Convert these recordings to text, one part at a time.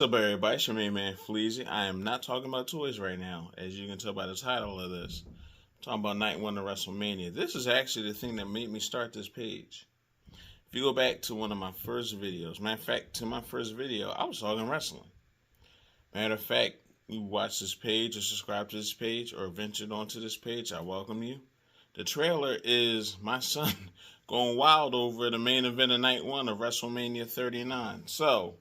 What's up, everybody? It's your main man, Fleazy. I am not talking about toys right now, as you can tell by the title of this. I'm talking about night one of Wrestlemania. This is actually the thing that made me start this page. If you go back to one of my first videos, matter of fact, to my first video, I was talking wrestling. Matter of fact, you watch this page or subscribe to this page or ventured onto this page, I welcome you. The trailer is my son going wild over the main event of night one of WrestleMania 39. So,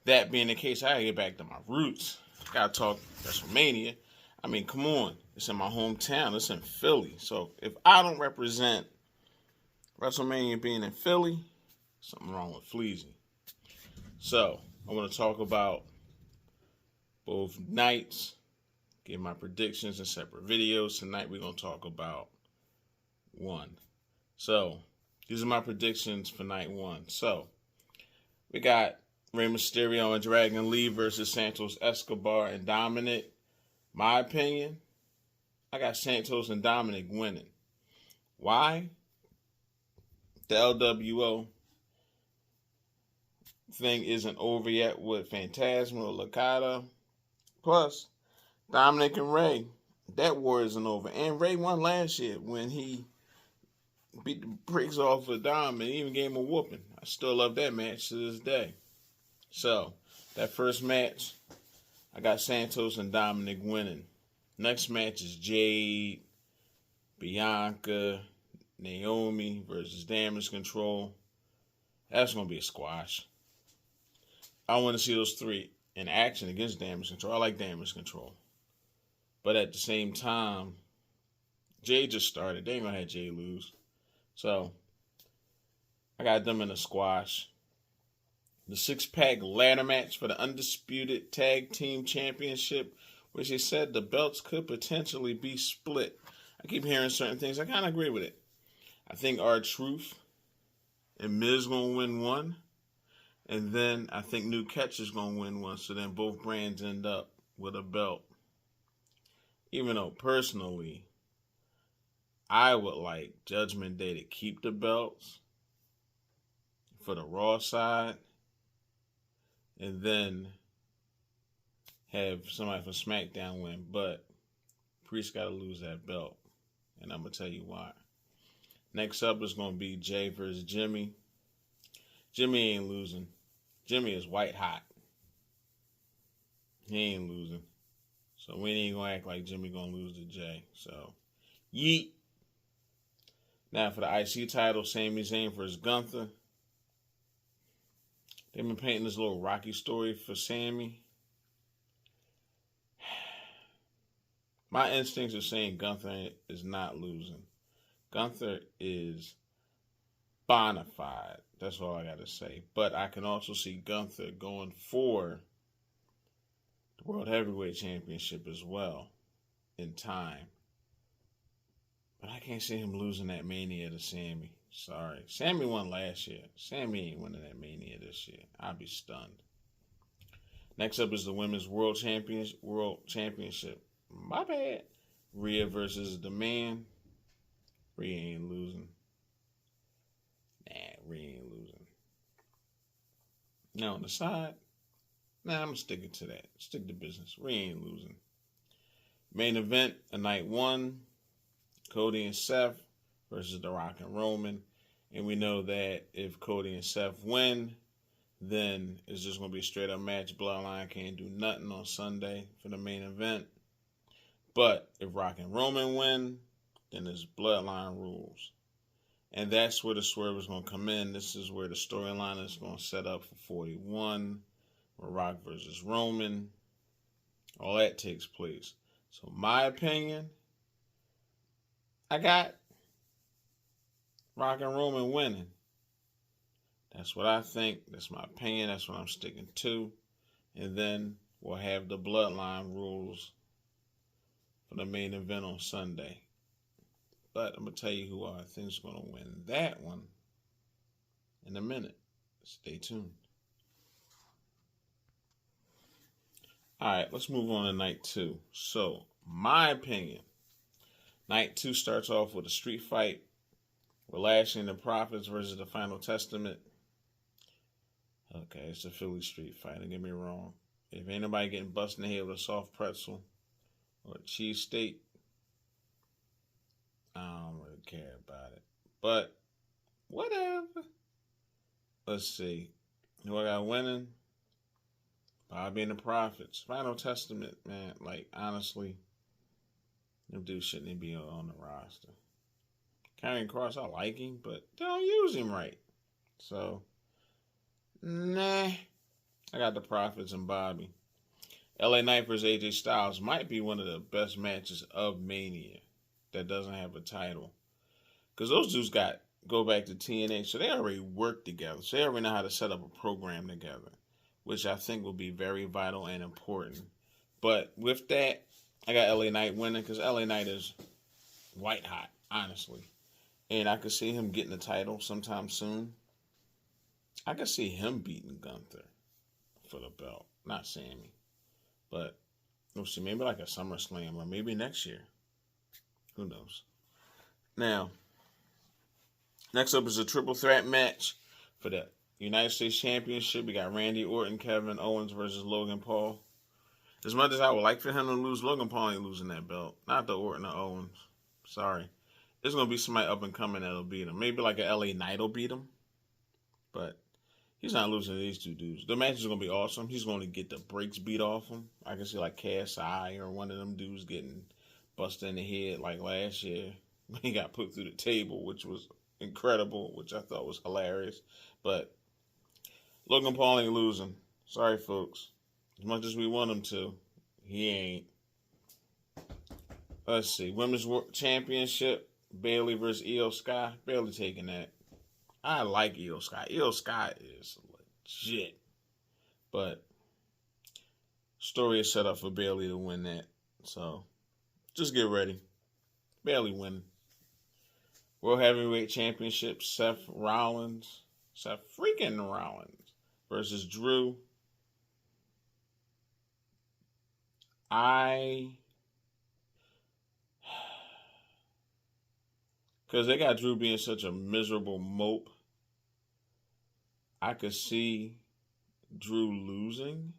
that being the case, I gotta get back to my roots. Gotta talk WrestleMania. I mean, come on. It's in my hometown. It's in Philly. So if I don't represent WrestleMania being in Philly, something wrong with Fleazy. So I want to talk about both nights, give my predictions in separate videos. Tonight we're gonna talk about one. So these are my predictions for night one. So we got Rey Mysterio and Dragon Lee versus Santos Escobar and Dominic. My opinion, I got Santos and Dominic winning. Why? The LWO thing isn't over yet with Phantasma or Legado. Plus, Dominic and Rey, that war isn't over. And Rey won last year when he beat the brakes off of Dom and even gave him a whooping. I still love that match to this day. So, that first match, I got Santos and Dominic winning. Next match is Jade, Bianca, Naomi versus Damage Control. That's going to be a squash. I want to see those three in action against Damage Control. I like Damage Control. But at the same time, Jade just started. They ain't going to have Jade lose. So, I got them in a squash. The six-pack ladder match for the Undisputed Tag Team Championship, which they said the belts could potentially be split. I keep hearing certain things. I kind of agree with it. I think R-Truth and Miz going to win one. And then I think New Catch is going to win one. So then both brands end up with a belt. Even though personally, I would like Judgment Day to keep the belts for the Raw side. And then have somebody from SmackDown win. But Priest got to lose that belt. And I'm going to tell you why. Next up is going to be Jay versus Jimmy. Jimmy ain't losing. Jimmy is white hot. He ain't losing. So we ain't going to act like Jimmy going to lose to Jay. So, yeet. Now for the IC title, Sami Zayn versus Gunther. They've been painting this little Rocky story for Sammy. My instincts are saying Gunther is not losing. Gunther is bona fide. That's all I got to say. But I can also see Gunther going for the World Heavyweight Championship as well in time. But I can't see him losing that Mania to Sammy. Sorry. Sammy won last year. Sammy ain't winning that Mania this year. I'd be stunned. Next up is the Women's World Championship. My bad. Rhea versus the Man. Rhea ain't losing. Rhea ain't losing. Now on the side, I'm sticking to that. Stick to business. Rhea ain't losing. Main event of night one. Cody and Seth versus The Rock and Roman. And we know that if Cody and Seth win, then it's just going to be a straight up match. Bloodline can't do nothing on Sunday for the main event. But if Rock and Roman win, then it's Bloodline rules. And that's where the swerve is going to come in. This is where the storyline is going to set up for 41, where Rock versus Roman. All that takes place. So my opinion, I got Rock and Roman winning. That's what I think. That's my opinion. That's what I'm sticking to. And then we'll have the Bloodline rules for the main event on Sunday. But I'm going to tell you who I think is going to win that one in a minute. Stay tuned. All right, let's move on to night two. So, my opinion, night two starts off with a street fight with Lashley and the Prophets versus the Final Testament. Okay, it's a Philly street fight. Don't get me wrong. If ain't nobody getting busted in the head with a soft pretzel or a cheesesteak, I don't really care about it. But whatever. Let's see. Who I got winning? Bobby and the Prophets. Final Testament, man. Like, honestly, them dudes shouldn't even be on the roster. Karrion Cross, I like him, but they don't use him right. So, nah. I got the Prophets and Bobby. LA Knight versus AJ Styles might be one of the best matches of Mania that doesn't have a title. Because those dudes go back to TNA, so they already work together. So they already know how to set up a program together, which I think will be very vital and important. But with that, I got LA Knight winning because LA Knight is white hot, honestly. And I could see him getting the title sometime soon. I could see him beating Gunther for the belt. Not Sammy. But we'll see. Maybe like a SummerSlam or maybe next year. Who knows? Now, next up is a triple threat match for the United States Championship. We got Randy Orton, Kevin Owens versus Logan Paul. As much as I would like for him to lose, Logan Paul ain't losing that belt. Not the Orton or Owens. Sorry. There's going to be somebody up and coming that'll beat him. Maybe like an LA Knight will beat him. But he's not losing to these two dudes. The match is going to be awesome. He's going to get the brakes beat off him. I can see like KSI or one of them dudes getting busted in the head like last year when he got put through the table, which was incredible, which I thought was hilarious. But Logan Paul ain't losing. Sorry, folks. As much as we want him to, he ain't. Let's see. Women's Championship. Bayley versus Io Sky. Bayley taking that. I like Io Sky. Io Sky is legit. But story is set up for Bayley to win that. So just get ready. Bayley winning. World Heavyweight Championship. Seth freaking Rollins versus Drew. Because they got Drew being such a miserable mope, I could see Drew losing.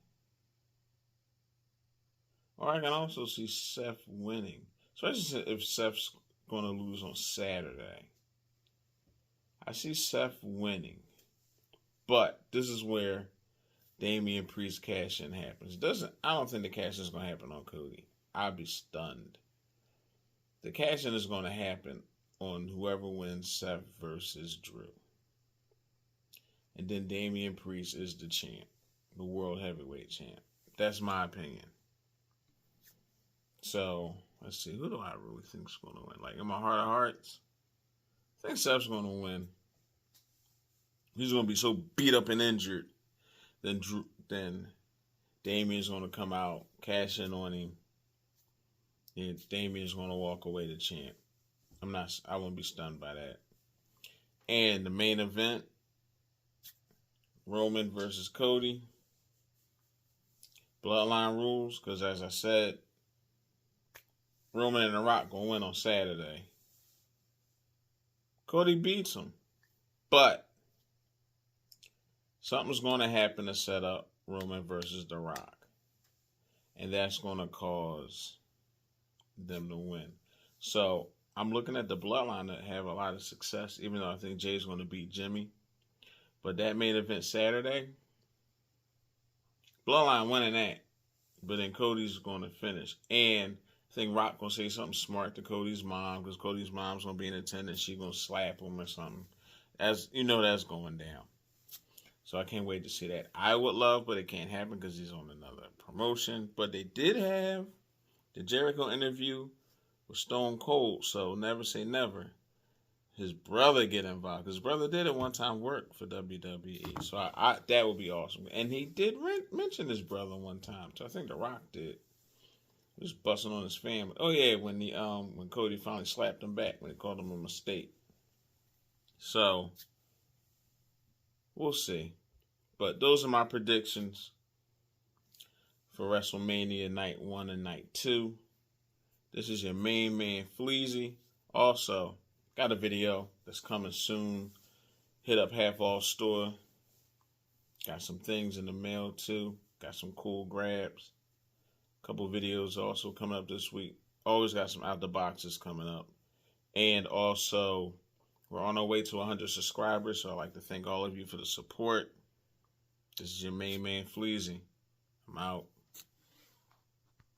Or I can also see Seth winning. Especially if Seth's going to lose on Saturday. I see Seth winning. But this is where Damian Priest cash-in happens. I don't think the cash-in is going to happen on Cody. I'd be stunned. The cash-in is going to happen on whoever wins Seth versus Drew. And then Damian Priest is the champ. The World Heavyweight champ. That's my opinion. So, let's see. Who do I really think is going to win? Like, in my heart of hearts, I think Seth's going to win. He's going to be so beat up and injured. Then Damian's going to come out, cash in on him. And Damian's going to walk away the champ. I won't be stunned by that. And the main event, Roman versus Cody. Bloodline rules, because as I said, Roman and The Rock going to win on Saturday. Cody beats him. But something's going to happen to set up Roman versus The Rock. And that's going to cause them to win. So, I'm looking at the Bloodline to have a lot of success, even though I think Jay's going to beat Jimmy. But that main event Saturday, Bloodline winning that. But then Cody's going to finish. And I think Rock going to say something smart to Cody's mom, because Cody's mom's going to be in attendance. She's going to slap him or something. As you know, that's going down. So I can't wait to see that. I would love, but it can't happen because he's on another promotion. But they did have the Jericho interview with Stone Cold, so never say never. His brother get involved. His brother did at one time work for WWE, so that would be awesome. And he did mention his brother one time, so I think The Rock did. He was busting on his family. Oh yeah, when Cody finally slapped him back when he called him a mistake. So we'll see. But those are my predictions for WrestleMania Night 1 and Night 2. This is your main man, Fleazy. Also, got a video that's coming soon. Hit up Half All Store. Got some things in the mail too. Got some cool grabs. Couple videos also coming up this week. Always got some out the boxes coming up. And also, we're on our way to 100 subscribers, so I'd like to thank all of you for the support. This is your main man, Fleazy. I'm out.